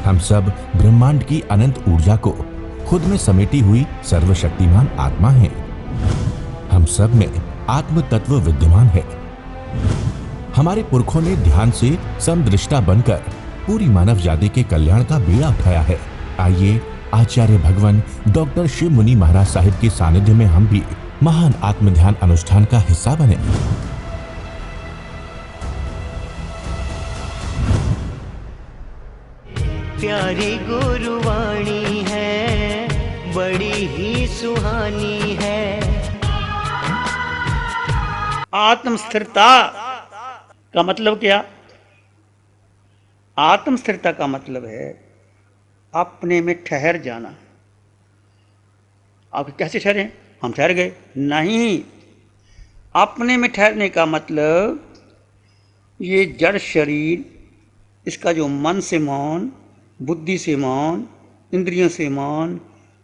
हम सब ब्रह्मांड की अनंत ऊर्जा को खुद में समेटी हुई सर्वशक्तिमान आत्मा हैं। हम सब में आत्म तत्व विद्यमान है। हमारे पुरखों ने ध्यान से समदृष्टा बनकर पूरी मानव जाति के कल्याण का बेड़ा उठाया है। आइए आचार्य भगवान डॉक्टर शिव मुनि महाराज साहिब के सानिध्य में हम भी महान आत्म ध्यान अनुष्ठान का हिस्सा बने। प्यारी गुरुवाणी है, बड़ी ही सुहानी है। आत्म स्थिरता का मतलब क्या? आत्म स्थिरता का मतलब है अपने में ठहर जाना। आप कैसे ठहरे? हम ठहर गए? नहीं। अपने में ठहरने का मतलब ये जड़ शरीर, इसका जो मन से मौन, बुद्धि से मौन, इंद्रियों से मौन,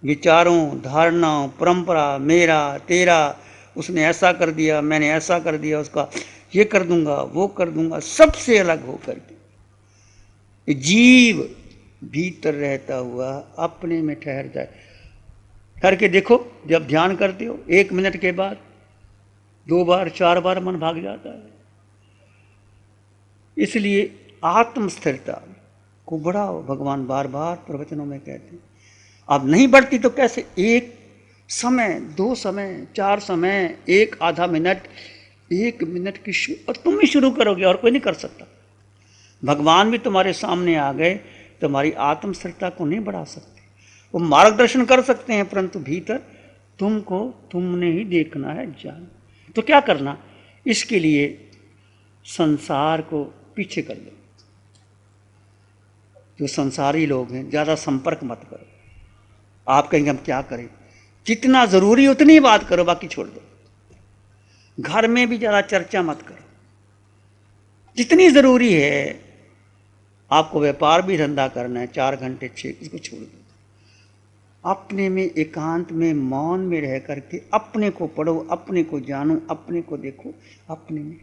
विचारों, धारणाओं, परंपरा, मेरा तेरा, उसने ऐसा कर दिया, मैंने ऐसा कर दिया, उसका ये कर दूंगा, वो कर दूंगा, सबसे अलग होकर के जीव भीतर रहता हुआ अपने में ठहर जाए। ठहर के देखो, जब ध्यान करते हो 1 मिनट के बाद 2 बार 4 बार मन भाग जाता है। इसलिए आत्म स्थिरता को बढ़ाओ। भगवान बार बार प्रवचनों में कहते हैं। अब नहीं बढ़ती तो कैसे? 1 समय, 2 समय, 4 समय, 1 आधा मिनट, 1 मिनट की और तुम ही शुरू करोगे और कोई नहीं कर सकता। भगवान भी तुम्हारे सामने आ गए, तुम्हारी आत्म स्थिरता को नहीं बढ़ा सकते। वो मार्गदर्शन कर सकते हैं, परंतु भीतर तुमको तुमने ही देखना है, जान। तो क्या करना? इसके लिए संसार को पीछे कर लो। जो संसारी लोग हैं, ज़्यादा संपर्क मत करो। आप कहेंगे हम क्या करें? जितना ज़रूरी उतनी बात करो, बाकी छोड़ दो। घर में भी ज़्यादा चर्चा मत करो। जितनी ज़रूरी है, आपको व्यापार भी धंधा करना है 4 घंटे 6, इसको छोड़ दो। अपने में एकांत में मौन में रह करके अपने को पढ़ो, अपने को जानो, अपने को देखो। अपने में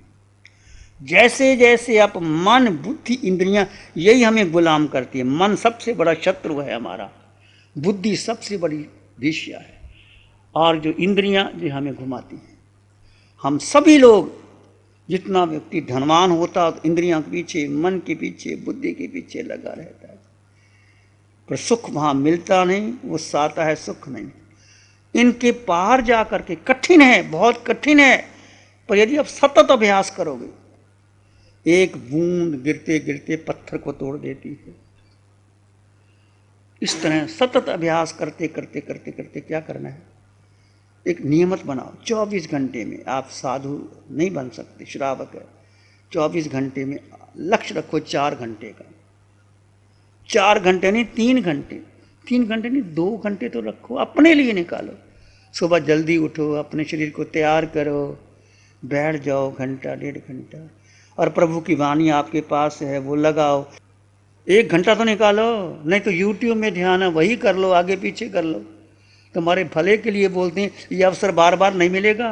जैसे जैसे आप मन, बुद्धि, इंद्रियां, यही हमें गुलाम करती है। मन सबसे बड़ा शत्रु है हमारा, बुद्धि सबसे बड़ी वेश्या है, और जो इंद्रियां जो हमें घुमाती हैं। हम सभी लोग, जितना व्यक्ति धनवान होता तो इंद्रियों के पीछे, मन के पीछे, बुद्धि के पीछे लगा रहता है, पर सुख वहाँ मिलता नहीं, वो आता है सुख नहीं। इनके पार जा करके कठिन है, बहुत कठिन है, पर यदि आप सतत अभ्यास करोगे, एक बूंद गिरते गिरते पत्थर को तोड़ देती है। इस तरह सतत अभ्यास करते करते करते करते क्या करना है? एक नियमित बनाओ। 24 घंटे में आप साधु नहीं बन सकते, श्रावक है। 24 घंटे में लक्ष्य रखो 4 घंटे का। 4 घंटे नहीं, 3 घंटे। 3 घंटे नहीं, 2 घंटे तो रखो, अपने लिए निकालो। सुबह जल्दी उठो, अपने शरीर को तैयार करो, बैठ जाओ घंटा 1.5 घंटा, और प्रभु की वाणी आपके पास है, वो लगाओ। 1 घंटा तो निकालो, नहीं तो यूट्यूब में ध्यान है, वही कर लो, आगे पीछे कर लो। तुम्हारे भले के लिए बोलते हैं। ये अवसर बार बार नहीं मिलेगा।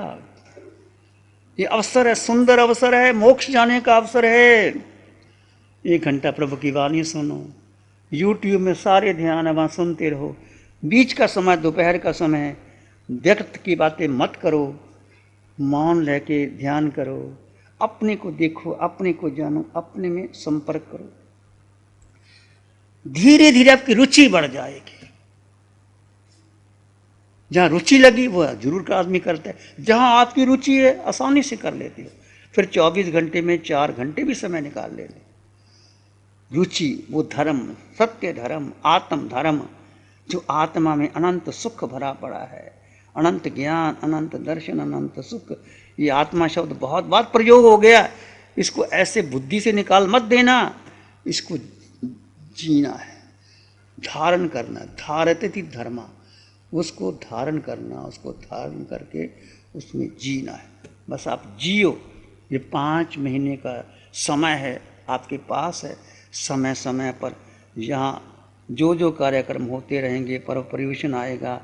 ये अवसर है, सुंदर अवसर है, मोक्ष जाने का अवसर है। 1 घंटा प्रभु की वाणी सुनो। यूट्यूब में सारे ध्यान है, वहाँ सुनते रहो। बीच का समय, दोपहर का समय, व्यक्त की बातें मत करो, मौन रह के ध्यान करो। अपने को देखो, अपने को जानो, अपने में संपर्क करो। धीरे धीरे आपकी रुचि बढ़ जाएगी। जहाँ रुचि लगी वो जरूर का आदमी करता है। जहाँ आपकी रुचि है, आसानी से कर लेते हो। फिर 24 घंटे में 4 घंटे भी समय निकाल लेते। रुचि वो धर्म, सत्य धर्म, आत्म धर्म, जो आत्मा में अनंत सुख भरा पड़ा है, अनंत ज्ञान, अनंत दर्शन, अनंत सुख। ये आत्मा शब्द बहुत बार प्रयोग हो गया। इसको ऐसे बुद्धि से निकाल मत देना, इसको जीना है, धारण करना। धारयति धर्मा, उसको धारण करना, उसको धारण करके उसमें जीना है। बस आप जियो। ये 5 महीने का समय है, आपके पास है। समय समय पर यहाँ जो जो कार्यक्रम होते रहेंगे, पर्व परिवेशन आएगा,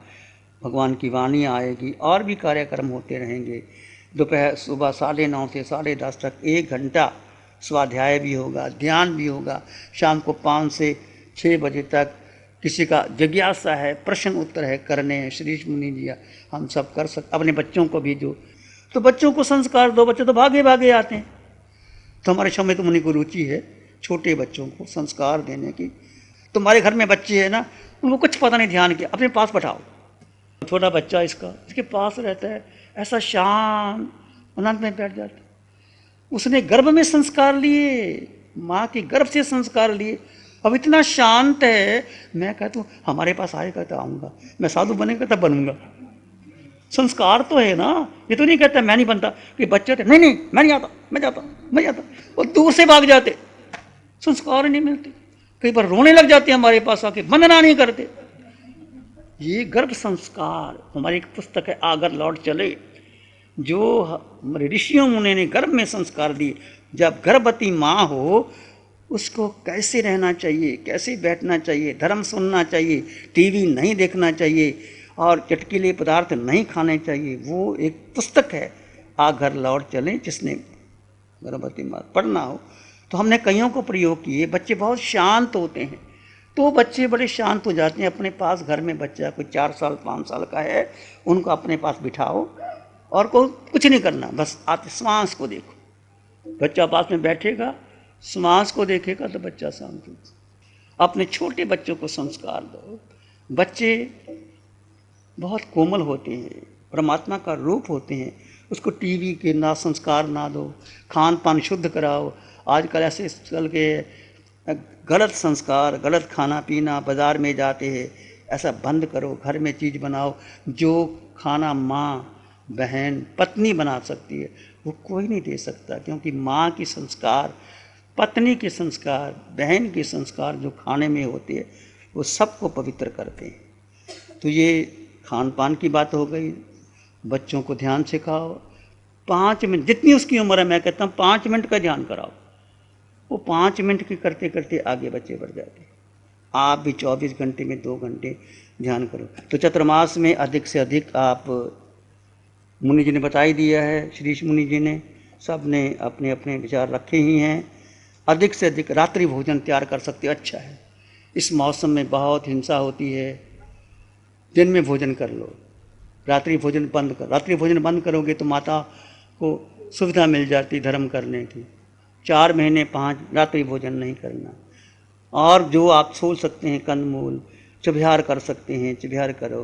भगवान की वाणी आएगी, और भी कार्यक्रम होते रहेंगे। दोपहर सुबह 9:30 से 10:30 तक 1 घंटा स्वाध्याय भी होगा, ध्यान भी होगा। शाम को 5 से बजे तक किसी का जिज्ञासा है, प्रश्न उत्तर है, करने हैं, श्री मुनि जी हम सब कर सकते। अपने बच्चों को भी जो, तो बच्चों को संस्कार दो, बच्चे तो भागे भागे आते हैं। तो हमारे समय तो मुनि को रुचि है छोटे बच्चों को संस्कार देने की। तुम्हारे घर में बच्चे हैं ना, उनको कुछ पता नहीं, ध्यान किया अपने पास बैठाओ। छोटा बच्चा इसके पास रहता है, ऐसा शांत आनंद में बैठ जाता है। उसने गर्भ में संस्कार लिए, माँ के गर्भ से संस्कार लिए, अब इतना शांत है। मैं कहता हूँ हमारे पास आएगा तो आऊँगा, मैं साधु बनेगा तब बनूंगा। संस्कार तो है ना, ये तो नहीं कहता मैं नहीं बनता। कि बच्चे थे नहीं मैं नहीं आता, मैं जाता, और दूर से भाग जाते, संस्कार नहीं मिलते। कई बार रोने लग जाते हमारे पास आके, वंदना नहीं करते। ये गर्भ संस्कार, हमारी एक पुस्तक है आगर लौट चले, जो हमारे ऋषियों मुनि ने गर्भ में संस्कार दिए। जब गर्भवती माँ हो, उसको कैसे रहना चाहिए, कैसे बैठना चाहिए, धर्म सुनना चाहिए, टीवी नहीं देखना चाहिए और चटकीले पदार्थ नहीं खाने चाहिए। वो एक पुस्तक है आ घर लौट चले, जिसने गर्भवती माँ पढ़ना हो। तो हमने कईयों को प्रयोग किए। बच्चे बहुत शांत होते हैं, तो बच्चे बड़े शांत हो जाते हैं। अपने पास घर में बच्चा कोई 4 साल 5 साल का है, उनको अपने पास बिठाओ और कुछ नहीं करना, बस आप श्वास को देखो। बच्चा पास में बैठेगा, श्वास को देखेगा तो बच्चा शांत होगा। अपने छोटे बच्चों को संस्कार दो। बच्चे बहुत कोमल होते हैं, परमात्मा का रूप होते हैं। उसको टीवी के ना संस्कार ना दो, खान पान शुद्ध कराओ। आजकल ऐसे चल के गलत संस्कार, गलत खाना पीना, बाज़ार में जाते हैं, ऐसा बंद करो। घर में चीज़ बनाओ। जो खाना माँ, बहन, पत्नी बना सकती है, वो कोई नहीं दे सकता। क्योंकि माँ की संस्कार, पत्नी के संस्कार, बहन के संस्कार जो खाने में होते हैं, वो सबको पवित्र करते हैं। तो ये खान पान की बात हो गई। बच्चों को ध्यान सिखाओ। 5 मिनट, जितनी उसकी उम्र है, मैं कहता हूँ 5 मिनट का ध्यान कराओ। वो 5 मिनट की करते करते आगे बच्चे बढ़ जाते हैं। आप भी 24 घंटे में 2 घंटे ध्यान करो। तो चतुर्मास में अधिक से अधिक, आप मुनि जी ने बता ही दिया है, श्री मुनि जी ने, सब ने अपने अपने विचार रखे ही हैं। अधिक से अधिक रात्रि भोजन तैयार कर सकते, अच्छा है। इस मौसम में बहुत हिंसा होती है, दिन में भोजन कर लो, रात्रि भोजन बंद कर। रात्रि भोजन बंद करोगे तो माता को सुविधा मिल जाती धर्म करने की। 4 महीने 5 रात्रि भोजन नहीं करना। और जो आप सोच सकते हैं, कंदमूल चुभिहार कर सकते हैं, चुभिहार करो।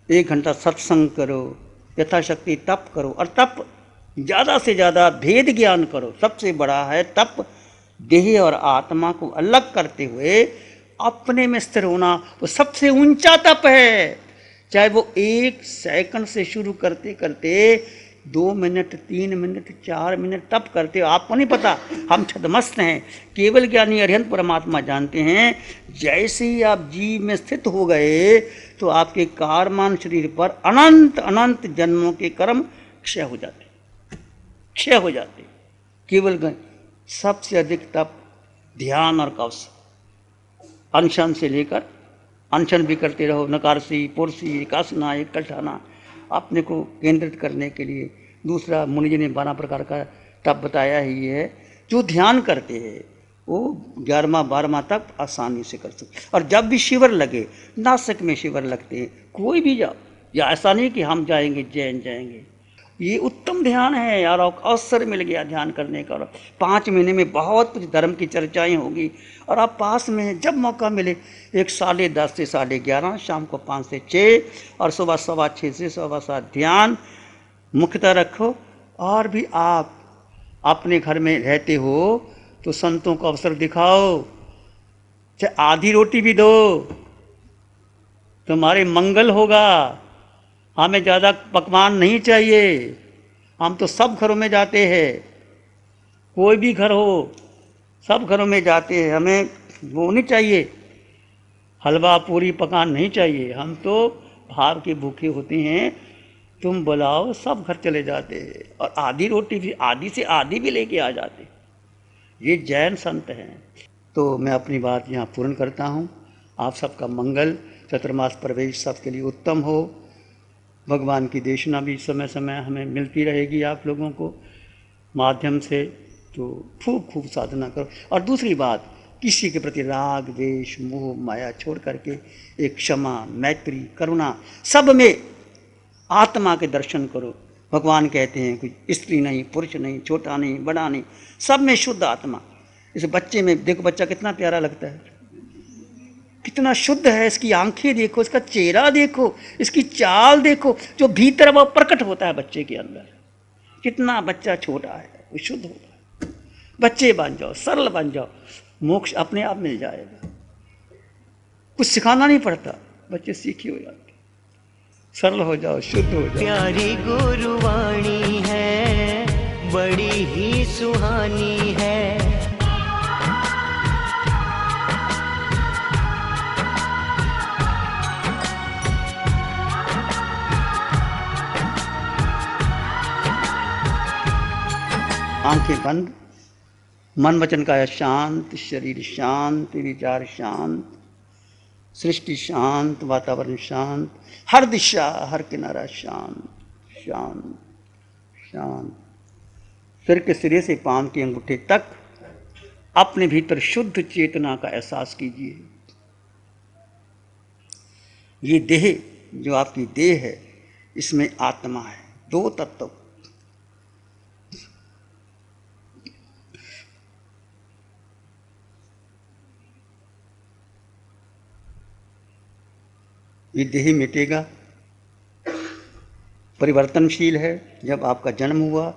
1 घंटा सत्संग करो, यथाशक्ति तप करो। और तप ज़्यादा से ज़्यादा भेद ज्ञान करो। सबसे बड़ा है तप, देह और आत्मा को अलग करते हुए अपने में स्थिर होना, वो सबसे ऊंचा तप है। चाहे वो 1 सेकंड से शुरू करते करते 2 मिनट, 3 मिनट, 4 मिनट तप करते हो, आपको नहीं पता। हम छदमस्त हैं, केवल ज्ञानी अरिहंत परमात्मा जानते हैं। जैसे ही आप जीव में स्थित हो गए तो आपके कारमान शरीर पर अनंत अनंत जन्मों के कर्म क्षय हो जाते। केवल सबसे अधिक तप ध्यान और कौशल, अनशन से लेकर, अनशन भी करते रहो, नकारसी, पुरसी, एकासना, एक कल्ठाना, अपने को केंद्रित करने के लिए। दूसरा, मुनि जी ने 12 प्रकार का तप बताया ही है। जो ध्यान करते हैं वो 11वां 12वां तक आसानी से कर सकते। और जब भी शिविर लगे, नासिक में शिविर लगते हैं, कोई भी जाओ, या ऐसा नहीं कि हम जाएंगे जैन जाएंगे। ये उत्तम ध्यान है यार, अवसर मिल गया ध्यान करने का। 5 महीने में बहुत कुछ धर्म की चर्चाएं होगी। और आप पास में हैं, जब मौका मिले, एक 10:30 से 11:30, शाम को 5 से 6 और सुबह 6:15 से 7:15 ध्यान मुख्यतः रखो। और भी आप अपने घर में रहते हो तो संतों को अवसर दिखाओ, चाहे आधी रोटी भी दो, तुम्हारे मंगल होगा। हमें ज़्यादा पकवान नहीं चाहिए। हम तो सब घरों में जाते हैं, कोई भी घर हो, सब घरों में जाते हैं। हमें वो नहीं चाहिए, हलवा पूरी पकान नहीं चाहिए। हम तो भाव के भूखे होते हैं। तुम बुलाओ, सब घर चले जाते हैं। और आधी रोटी भी, आधी से आधी भी लेके आ जाते। ये जैन संत हैं। तो मैं अपनी बात यहाँ पूर्ण करता हूँ। आप सबका मंगल, चतुर्मास प्रवेश सबके लिए उत्तम हो। भगवान की देशना भी समय समय हमें मिलती रहेगी आप लोगों को माध्यम से। तो खूब खूब साधना करो। और दूसरी बात किसी के प्रति राग द्वेष मोह माया छोड़ करके एक क्षमा मैत्री करुणा सब में आत्मा के दर्शन करो। भगवान कहते हैं कोई स्त्री नहीं पुरुष नहीं छोटा नहीं बड़ा नहीं, सब में शुद्ध आत्मा। इस बच्चे में देखो, बच्चा कितना प्यारा लगता है, कितना शुद्ध है, इसकी आंखें देखो, इसका चेहरा देखो, इसकी चाल देखो, जो भीतर वो प्रकट होता है बच्चे के अंदर। कितना बच्चा छोटा है वो शुद्ध होता है। बच्चे बन जाओ, सरल बन जाओ, मोक्ष अपने आप मिल जाएगा। कुछ सिखाना नहीं पड़ता, बच्चे सीखे हो जाते। सरल हो जाओ, शुद्ध हो जाओ। प्यारी गुरुवाणी है, बड़ी ही सुहानी है। आंखें बंद, मन वचन काया शांत, शरीर शांत, विचार शांत, सृष्टि शांत, वातावरण शांत, हर दिशा हर किनारा शांत शांत शांत। सिर के सिरे से पांव के अंगूठे तक अपने भीतर शुद्ध चेतना का एहसास कीजिए। ये देह जो आपकी देह है, इसमें आत्मा है, दो तत्व। ये देह मिटेगा, परिवर्तनशील है। जब आपका जन्म हुआ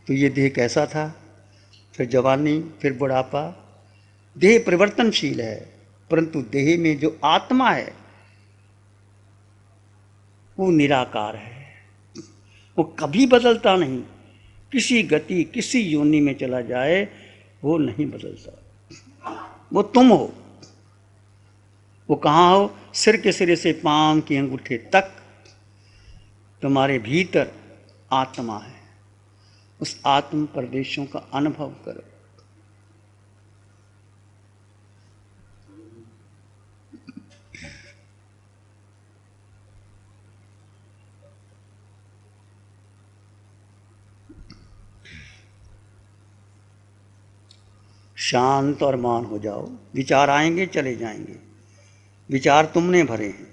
तो ये देह कैसा था, फिर जवानी, फिर बुढ़ापा। देह परिवर्तनशील है, परंतु देह में जो आत्मा है वो निराकार है, वो कभी बदलता नहीं। किसी गति किसी योनि में चला जाए वो नहीं बदलता। वो तुम हो। वो कहाँ हो? सिर के सिरे से पांव के अंगूठे तक तुम्हारे भीतर आत्मा है। उस आत्म प्रदेशों का अनुभव करो। शांत और मौन हो जाओ। विचार आएंगे चले जाएंगे, विचार तुमने भरे हैं,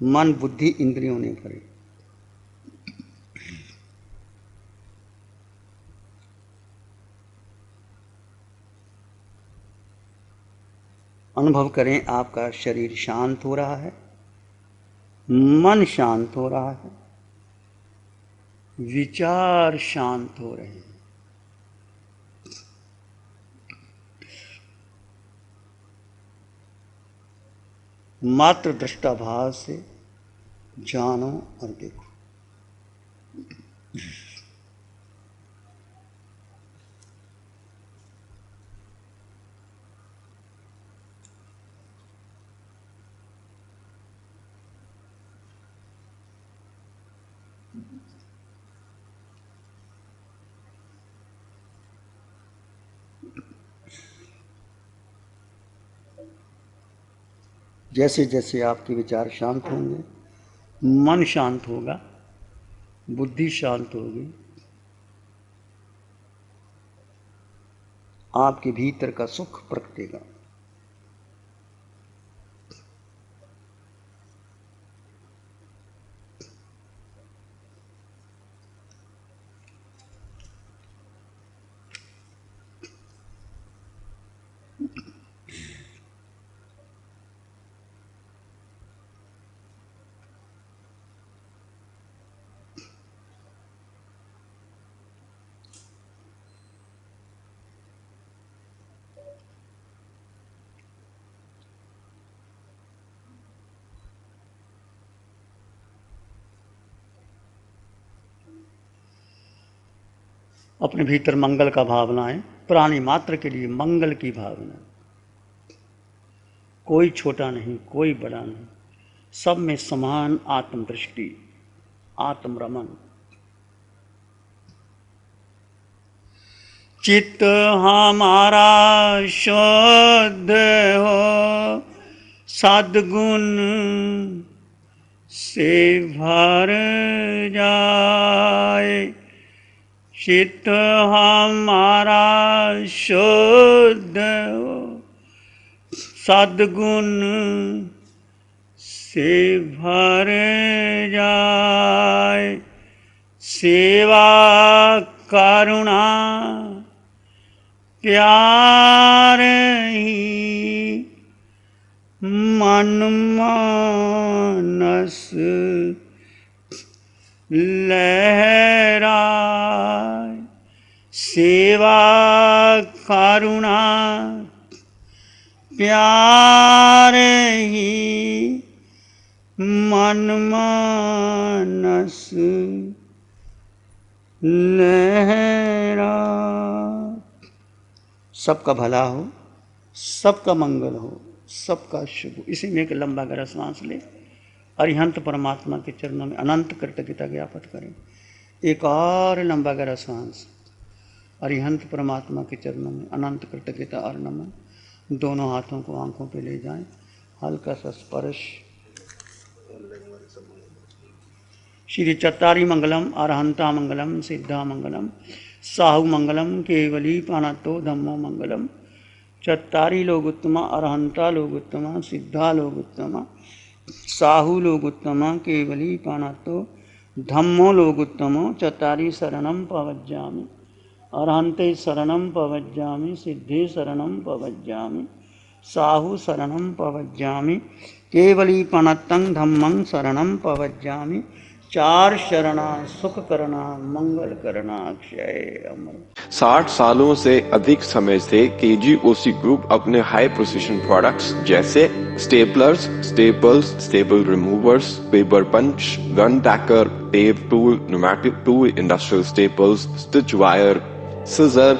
मन बुद्धि इंद्रियों ने भरे। अनुभव करें, आपका शरीर शांत हो रहा है, मन शांत हो रहा है, विचार शांत हो रहे हैं। मात्र दृष्टाभास से जानो और देखो। जैसे जैसे आपके विचार शांत होंगे, मन शांत होगा, बुद्धि शांत होगी, आपके भीतर का सुख प्रकटेगा। अपने भीतर मंगल का भावना है, प्राणी मात्र के लिए मंगल की भावना। कोई छोटा नहीं, कोई बड़ा नहीं, सब में समान आत्मदृष्टि, आत्मरमन। चित्त हमारा शुद्ध हो, सद्गुण से भर जाए, चित्त हमारा शुद्ध हो, सद्गुण से भर जाए, सेवा करुणा प्यार ही मन मानस लहराए, सेवा करुणा प्यार ही मन मानस लहरा। सबका भला हो, सबका मंगल हो, सबका शुभ हो। इसी में एक लंबा गहरा सांस ले, अरिहंत परमात्मा के चरणों में अनंत कृतज्ञता ज्ञापित करें। एक और लंबा गहरा सांस, अरिहंत परमात्मा के चरणों में अनंत कृतज्ञता और नमन। दोनों हाथों को आंखों पे ले जाएं, हल्का सा स्पर्श। श्री चत्तारी मंगलम, अरहंता मंगलम, सिद्धा मंगलम, साहु मंगलम, केवली पानातो धम्मो मंगलम। चत्तारी लोग उत्तमा, अरहंता लोग उत्तमा, सिद्धा लोग उत्तमा, साहु लोग उत्तमा, केवली पानातो धम्मो लोग उत्तमो। चत्तारी शरणम पवज्जामि, अरहंते शरणम पवज्जामि, सिद्धे शरणम पवज्जामि, साहु शरणम पवज्जामि, केवली पनत्तं धम्मं शरणम पवज्जामि। चार शरणा सुख करना, मंगल करना, अक्षय अमर। 60 सालों से अधिक समय से केजीओसी ग्रुप अपने हाई प्रिसिशन प्रोडक्ट्स जैसे staplers, staples, staple removers, paper punch, gun tacker, tape tool, pneumatic tool, industrial staples, stitch wire, scissor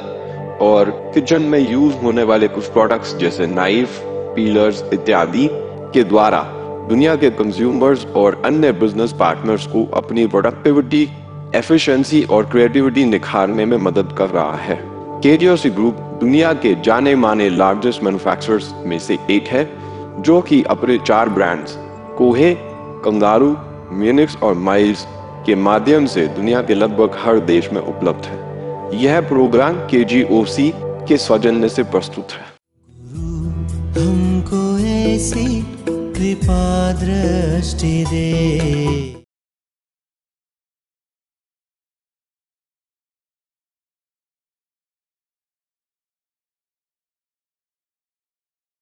और किचन में यूज होने वाले कुछ प्रोडक्ट्स जैसे नाइफ, पीलर्स इत्यादि के द्वारा दुनिया के कंज्यूमर्स और अन्य बिजनेस पार्टनर्स को अपनी प्रोडक्टिविटी, एफिशिएंसी और क्रिएटिविटी निखारने में मदद कर रहा है। केजीओसी ग्रुप दुनिया के जाने माने लार्जेस्ट मैन्युफैक्चरर्स में से एक है, जो कि अपने 4 ब्रांड्स कोहे, कंगारू, म्यूनिक्स और माइल्स के माध्यम से दुनिया के लगभग हर देश में उपलब्ध है। यह प्रोग्राम केजीओसी के सौजन्य से प्रस्तुत है। हमको ऐसी कृपा दृष्टि दे।